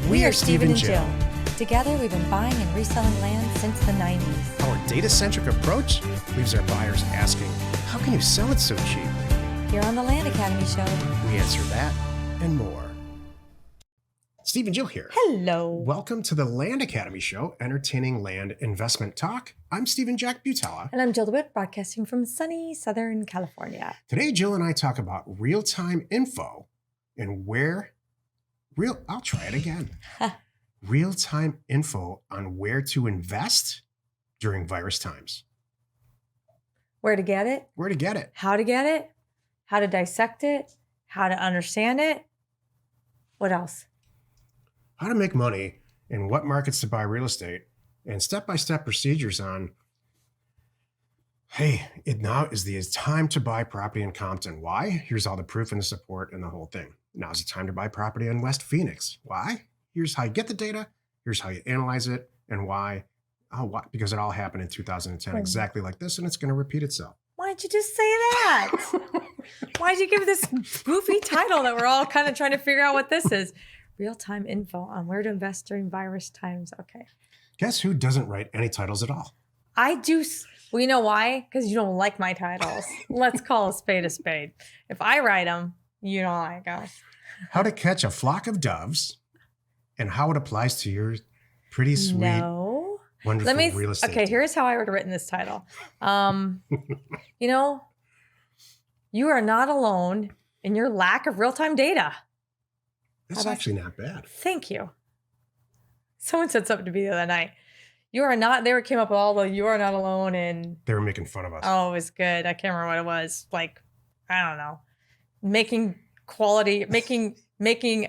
We are Steve and Jill. Together, we've been buying and reselling land since the 90s. Our data-centric approach leaves our buyers asking, how can you sell it so cheap? Here on the Land Academy Show. We answer that and more. Steve and Jill here. Hello. Welcome to the Land Academy Show, entertaining land investment talk. I'm Stephen Jack Butella. And I'm Jill DeWitt, broadcasting from sunny Southern California. Today, Jill and I talk about real-time info and I'll try it again. Real-time info on where to invest during virus times. Where to get it? Where to get it. How to get it? How to dissect it? How to understand it? What else? How to make money and what markets to buy real estate and step-by-step procedures on, hey, it now is the time to buy property in Compton. Why? Here's all the proof and the support and the whole thing. Now's the time to buy property in West Phoenix. Why? Here's how you get the data. Here's how you analyze it and why. Oh, why? Because it all happened in 2010, exactly like this, and it's going to repeat itself. Why'd you just say that? Why'd you give this goofy title that we're all kind of trying to figure out what this is? Real-time info on where to invest during virus times. Okay. Guess who doesn't write any titles at all? I do. Well, you know why? Because you don't like my titles. Let's call a spade a spade. If I write them, you don't like them. How to catch a flock of doves and how it applies to your pretty sweet, wonderful real estate. Okay, here's how I would have written this title. You are not alone in your lack of real-time data. That's actually not bad. Thank you. Someone said something to me the other night. Came up with all the you are not alone and they were making fun of us. Oh, it was good. I can't remember what it was. Like, I don't know. Making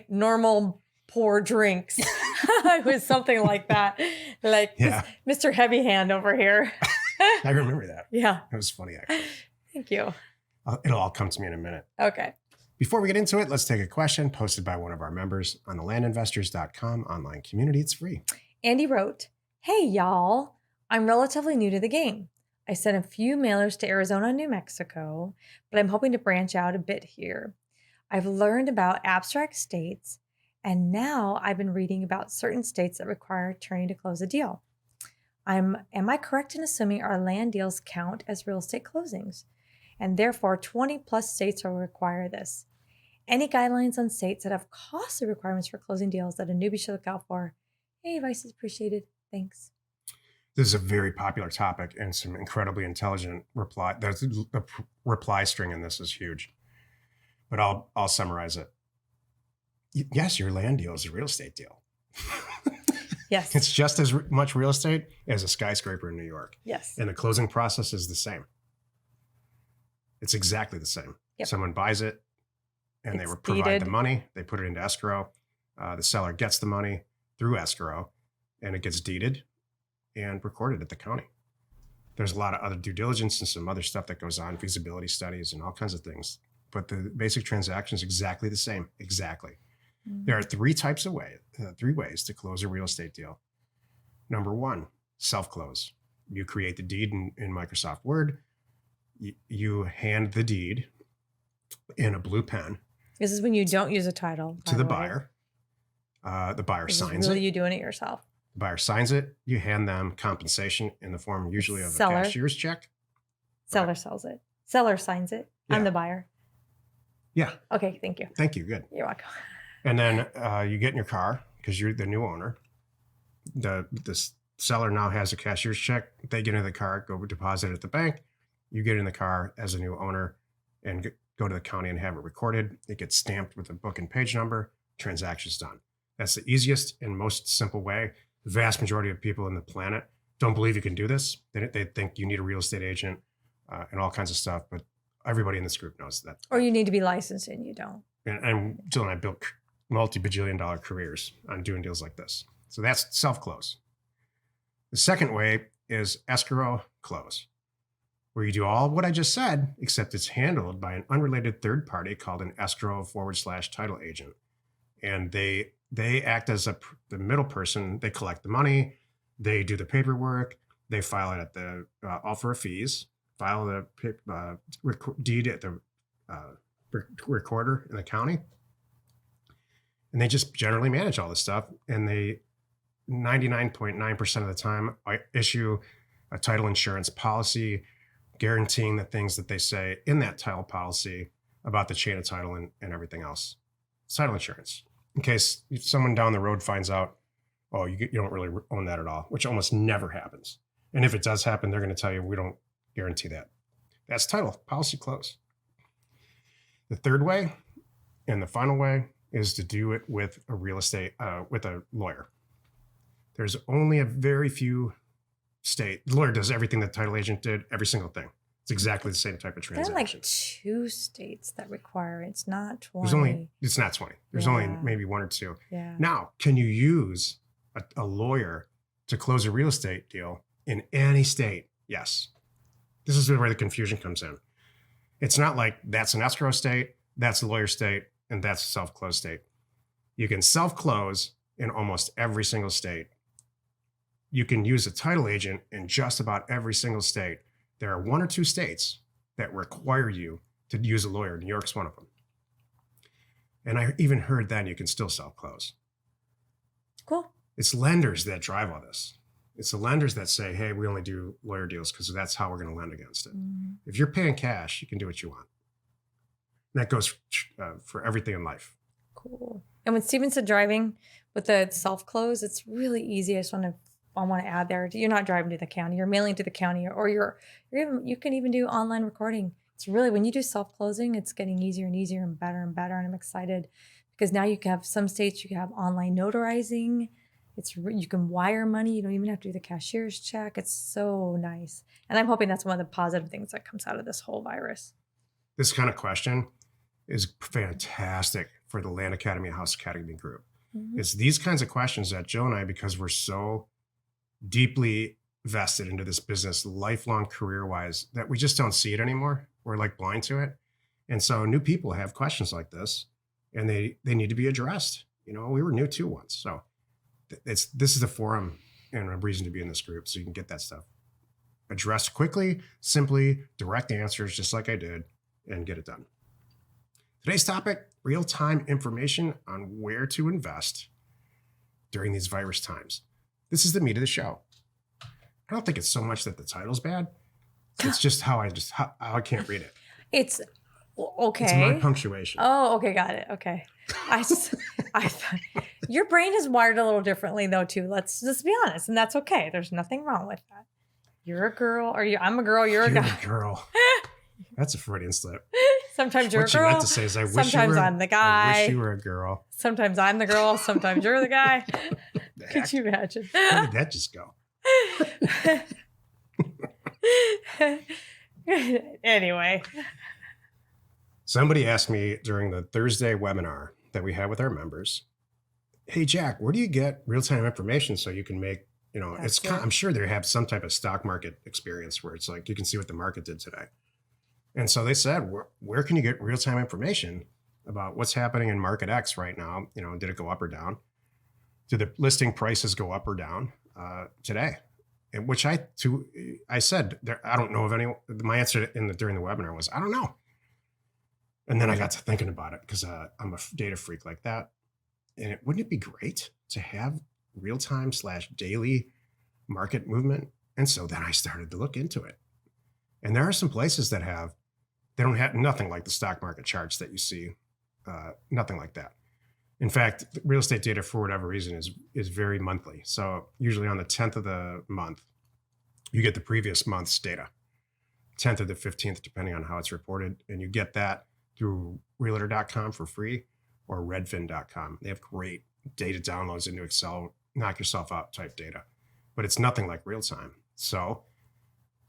normal poor drinks. It was something like that. Like Mr. Heavy Hand over here. I remember that. Yeah. It was funny, actually. Thank you. It'll all come to me in a minute. Okay. Before we get into it, let's take a question posted by one of our members on the landinvestors.com online community. It's free. Andy wrote, "Hey, y'all. I'm relatively new to the game. I sent a few mailers to Arizona and New Mexico, but I'm hoping to branch out a bit here. I've learned about abstract states, and now I've been reading about certain states that require attorney to close a deal. Am I correct in assuming our land deals count as real estate closings? And therefore, 20 plus states will require this. Any guidelines on states that have costly requirements for closing deals that a newbie should look out for? Hey, advice is appreciated. Thanks." This is a very popular topic and some incredibly intelligent reply. The reply string in this is huge, but I'll summarize it. Yes, your land deal is a real estate deal. Yes. It's just as much real estate as a skyscraper in New York. Yes. And the closing process is the same. It's exactly the same. Yep. Someone buys it and they provide the money. They put it into escrow. The seller gets the money through escrow and it gets deeded and recorded at the county. There's a lot of other due diligence and some other stuff that goes on, feasibility studies and all kinds of things. But the basic transaction is exactly the same. Exactly. Mm-hmm. There are three ways to close a real estate deal. Number one, self-close. You create the deed in Microsoft Word. You hand the deed in a blue pen. This is when you don't use a title. To the buyer. The buyer signs it. You doing it yourself. The buyer signs it. You hand them compensation in the form usually of a cashier's check. Seller sells it. Seller signs it. Yeah. I'm the buyer. Yeah. Okay. Thank you. Thank you. Good. You're welcome. And then you get in your car because you're the new owner. The seller now has a cashier's check. They get into the car, go deposit it at the bank. You get in the car as a new owner and go to the county and have it recorded. It gets stamped with a book and page number. Transaction's done. That's the easiest and most simple way. The vast majority of people on the planet don't believe you can do this. They think you need a real estate agent and all kinds of stuff. But everybody in this group knows that. Or you need to be licensed and you don't. And Jill and I built multi-bajillion-dollar careers on doing deals like this. So that's self-close. The second way is escrow close, where you do all what I just said, except it's handled by an unrelated third party called an escrow/title agent. And they act as the middle person. They collect the money. They do the paperwork. They file it at the offer of fees, file the deed at the recorder in the county. And they just generally manage all this stuff. And they 99.9% of the time issue a title insurance policy guaranteeing the things that they say in that title policy about the chain of title and everything else. It's title insurance. In case someone down the road finds out, oh, you don't really own that at all, which almost never happens. And if it does happen, they're going to tell you, we don't guarantee that. That's title, policy close. The third way and the final way is to do it with a real estate, with a lawyer. There's only a very few the lawyer does everything the title agent did, every single thing. It's exactly the same type of transaction. There are like 2 states that require it. It's not 20. It's not 20. There's only maybe 1 or 2. Yeah. Now, can you use a lawyer to close a real estate deal in any state? Yes. This is where the confusion comes in. It's not like that's an escrow state, that's a lawyer state, and that's a self-close state. You can self-close in almost every single state. You can use a title agent in just about every single state. There are 1 or 2 states that require you to use a lawyer. New York's one of them. And I even heard then you can still self-close. Cool. It's lenders that drive all this. It's the lenders that say, hey, we only do lawyer deals because that's how we're going to lend against it. Mm-hmm. If you're paying cash, you can do what you want. And that goes for everything in life. Cool. And when Steven said driving with the self-close, it's really easy. I want to add there, you're not driving to the county, you're mailing to the county, or you can even do online recording. It's really, when you do self-closing, it's getting easier and easier and better. And I'm excited because now you can have some states, you can have online notarizing. You can wire money. You don't even have to do the cashier's check. It's so nice. And I'm hoping that's one of the positive things that comes out of this whole virus. This kind of question is fantastic for the Land Academy House Academy group. Mm-hmm. It's these kinds of questions that Jill and I, because we're so deeply vested into this business, lifelong career-wise, that we just don't see it anymore. We're like blind to it. And so new people have questions like this, and they need to be addressed. We were new too once. So this is a forum and a reason to be in this group, so you can get that stuff addressed quickly, simply, direct answers, just like I did, and get it done. Today's topic, real-time information on where to invest during these virus times. This is the meat of the show. I don't think it's so much that the title's bad. It's just how I can't read it. It's okay. It's my punctuation. Oh, okay. Got it. Okay. Your brain is wired a little differently though, too. Let's just be honest. And that's okay. There's nothing wrong with that. You're a girl, I'm a girl, you're a guy. A girl. That's a Freudian slip. Sometimes you're a girl. What you meant to say is, sometimes I'm the guy. I wish you were a girl. Sometimes I'm the girl. Sometimes you're the guy. Could you imagine? Where did that just go? Anyway. Somebody asked me during the Thursday webinar that we had with our members, hey, Jack, where do you get real-time information so you can make, I'm sure they have some type of stock market experience where it's like you can see what the market did today. And so they said, where can you get real-time information about what's happening in market X right now? Did it go up or down? Did the listing prices go up or down today? And which I said, I don't know of any. My answer during the webinar was, I don't know. And then I got to thinking about it because I'm a data freak like that. And wouldn't it be great to have real-time / daily market movement? And so then I started to look into it. And there are some places that they don't have nothing like the stock market charts that you see, nothing like that. In fact, real estate data, for whatever reason, is very monthly. So usually on the 10th of the month, you get the previous month's data, 10th or the 15th, depending on how it's reported. And you get that through realtor.com for free or redfin.com. They have great data downloads into Excel, knock yourself out type data, but it's nothing like real time. So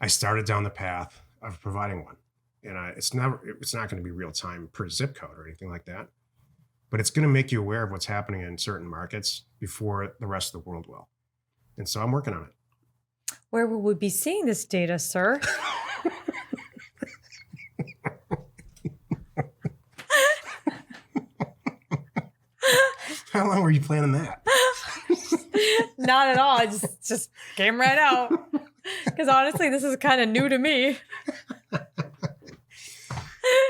I started down the path of providing one. And it's not going to be real time per zip code or anything like that, but it's going to make you aware of what's happening in certain markets before the rest of the world will. And so I'm working on it. Where will we be seeing this data, sir? How long were you planning that? Not at all. I just came right out. Because honestly, this is kind of new to me.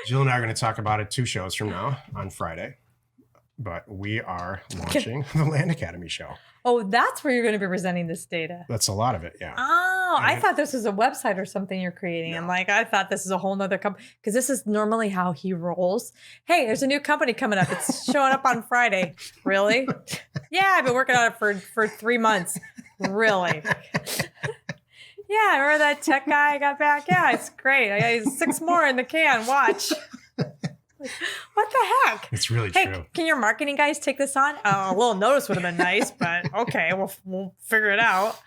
Jill and I are going to talk about it 2 shows from now on Friday. but we are launching the Land Academy show. Oh, that's where you're going to be presenting this data. That's a lot of it, yeah. Oh, I thought this was a website or something you're creating. No. I'm like, I thought this is a whole nother company because this is normally how he rolls. Hey, there's a new company coming up. It's showing up on Friday. Really? Yeah, I've been working on it for 3 months. Really? Yeah, remember that tech guy I got back? Yeah, it's great. I got 6 more in the can. Watch. What the heck? It's really true. Can your marketing guys take this on? A little notice would have been nice, but okay, we'll figure it out.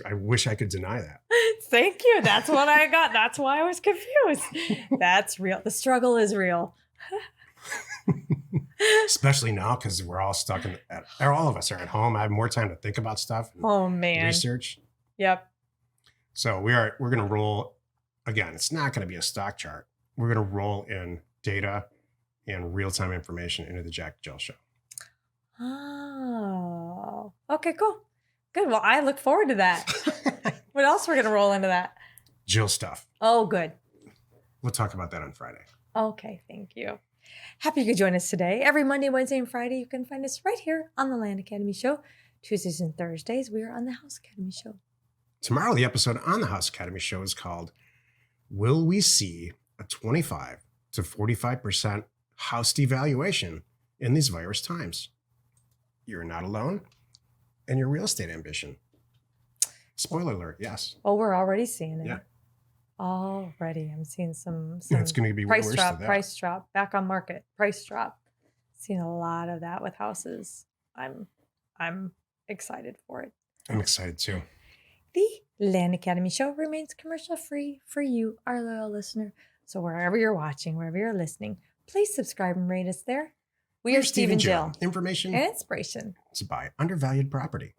I wish I could deny that. Thank you. That's what I got. That's why I was confused. That's real. The struggle is real. Especially now because we're all stuck all of us are at home. I have more time to think about stuff. Oh man. Research. Yep. So we're going to roll again. It's not going to be a stock chart. We're going to roll in data and real-time information into the Jack Jill show. Oh, okay, cool. Good. Well, I look forward to that. What else we're going to roll into that? Jill stuff. Oh, good. We'll talk about that on Friday. Okay, thank you. Happy you could join us today. Every Monday, Wednesday, and Friday, you can find us right here on the Land Academy Show. Tuesdays and Thursdays, we are on the House Academy Show. Tomorrow, the episode on the House Academy Show is called, Will We See a 25 to 45% house devaluation in these virus times? You're not alone in your real estate ambition. Spoiler alert, yes. Oh, we're already seeing it. Yeah. Already. I'm seeing some it's going to be price worse drop, than that. price drop, back on market, price drop. Seeing a lot of that with houses. I'm excited for it. I'm excited too. The Land Academy Show remains commercial free for you, our loyal listener. So wherever you're watching, wherever you're listening, please subscribe and rate us there. We are Steve and Jill. Information and inspiration to buy undervalued property.